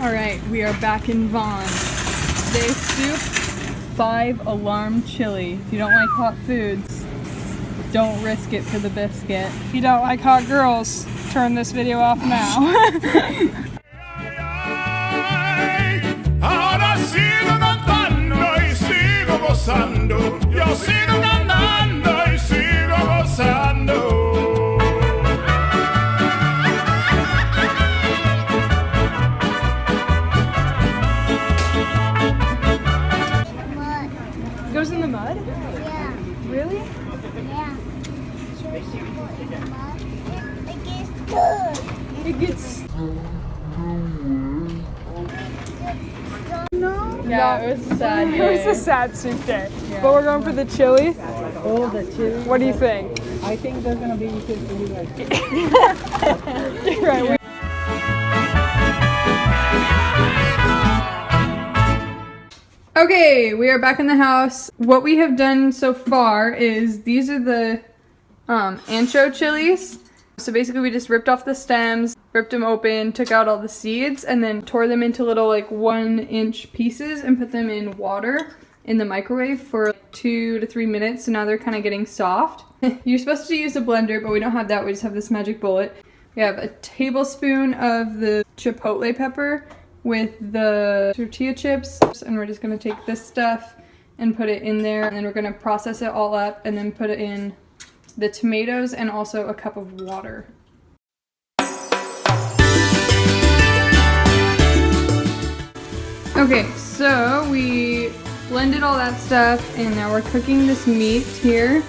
Alright, we are back in Vaughn. Today's soup, 5 alarm chili. If you don't like hot foods, don't risk it for the biscuit. If you don't like hot girls, turn this video off now. Ahora sigo cantando y sigo gozando. Yo sigo cantando y sigo gozando. Goes in the mud? Yeah. Really? Yeah. It gets good. It gets... No. Yeah, it was a sad It was day. a sad soup day. Yeah. But we're going for the chili. Oh, the chili. What do you think? I think they're gonna be good for you guys. Right. Okay, we are back in the house. What we have done so far is these are the ancho chilies. So basically we just ripped off the stems, ripped them open, took out all the seeds, and then tore them into little like 1-inch pieces and put them in water in the microwave for 2 to 3 minutes. So now they're kind of getting soft. You're supposed to use a blender, but we don't have that. We just have this magic bullet. We have a tablespoon of the chipotle pepper with the tortilla chips, and we're just gonna take this stuff and put it in there, and then we're gonna process it all up and then put it in the tomatoes and also a cup of water. Okay, so we blended all that stuff and now we're cooking this meat here.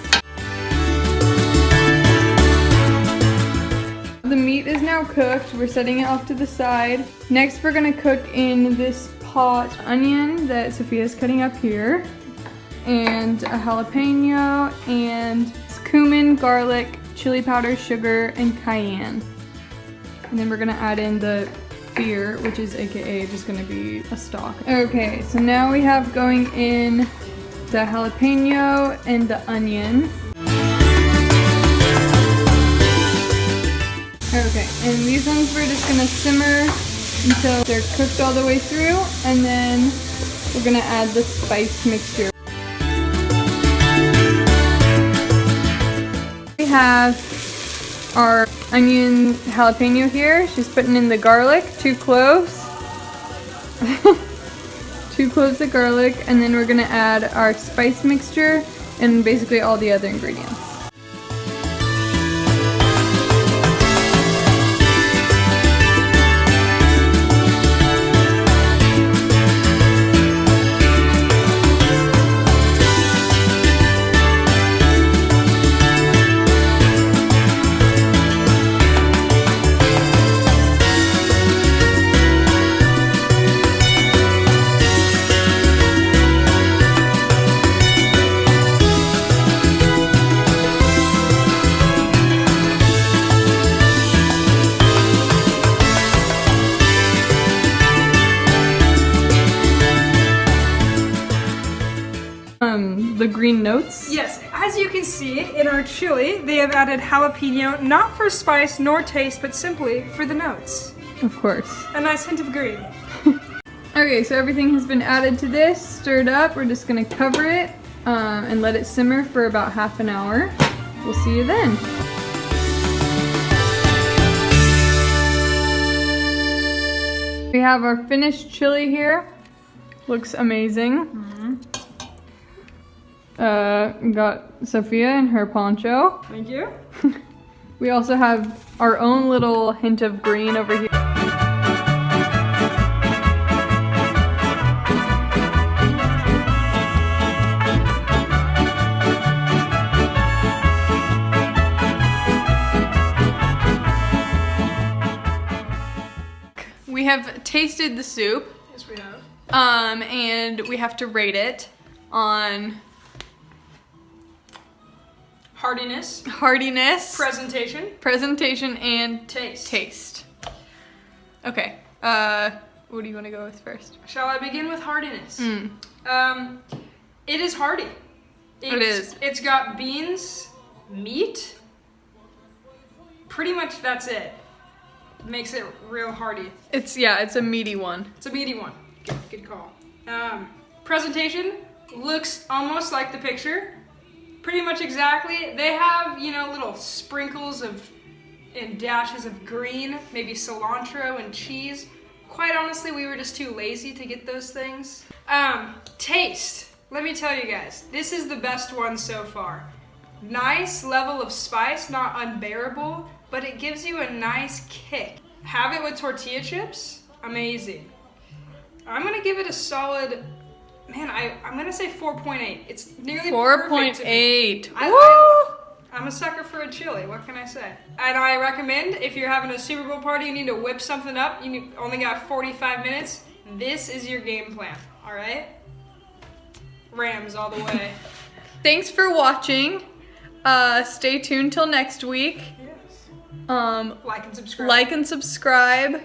The meat is now cooked. We're setting it off to the side. Next, we're gonna cook in this pot onion that Sophia's cutting up here, and a jalapeno, and cumin, garlic, chili powder, sugar, and cayenne. And then we're gonna add in the beer, which is AKA just gonna be a stock. Okay, so now we have going in the jalapeno and the onion. Okay, and these ones we're just gonna simmer until they're cooked all the way through, and then we're gonna add the spice mixture. We have our onion jalapeno here. She's putting in the garlic, 2 cloves. 2 cloves of garlic, and then we're gonna add our spice mixture and basically all the other ingredients. The green notes. Yes, as you can see in our chili, they have added jalapeno, not for spice nor taste, but simply for the notes. Of course. A nice hint of green. Okay, so everything has been added to this, stirred up. We're just gonna cover it and let it simmer for about half an hour. We'll see you then. We have our finished chili here. Looks amazing. Got Sophia in her poncho. Thank you. We also have our own little hint of green over here. We have tasted the soup. Yes, we have. And we have to rate it on Hardiness, presentation, and taste. Okay. What do you want to go with first? Shall I begin with hardiness? It is hearty. It is. It's got beans, meat. Pretty much that's it. makes it real hearty. It's a meaty one. It's a meaty one. Good call. Presentation looks almost like the picture. Pretty much exactly. They have, you know, little sprinkles and dashes of green, maybe cilantro and cheese. Quite honestly, we were just too lazy to get those things. Taste. Let me tell you guys, this is the best one so far. Nice level of spice, not unbearable, but it gives you a nice kick. Have it with tortilla chips, amazing. I'm gonna give it a solid, man, I'm gonna say 4.8. It's nearly 4.8. I'm a sucker for a chili, what can I say? And I recommend, if you're having a Super Bowl party, you need to whip something up, only got 45 minutes, this is your game plan, all right? Rams all the way. Thanks for watching. Stay tuned till next week. Yes. Like and subscribe. Like and subscribe.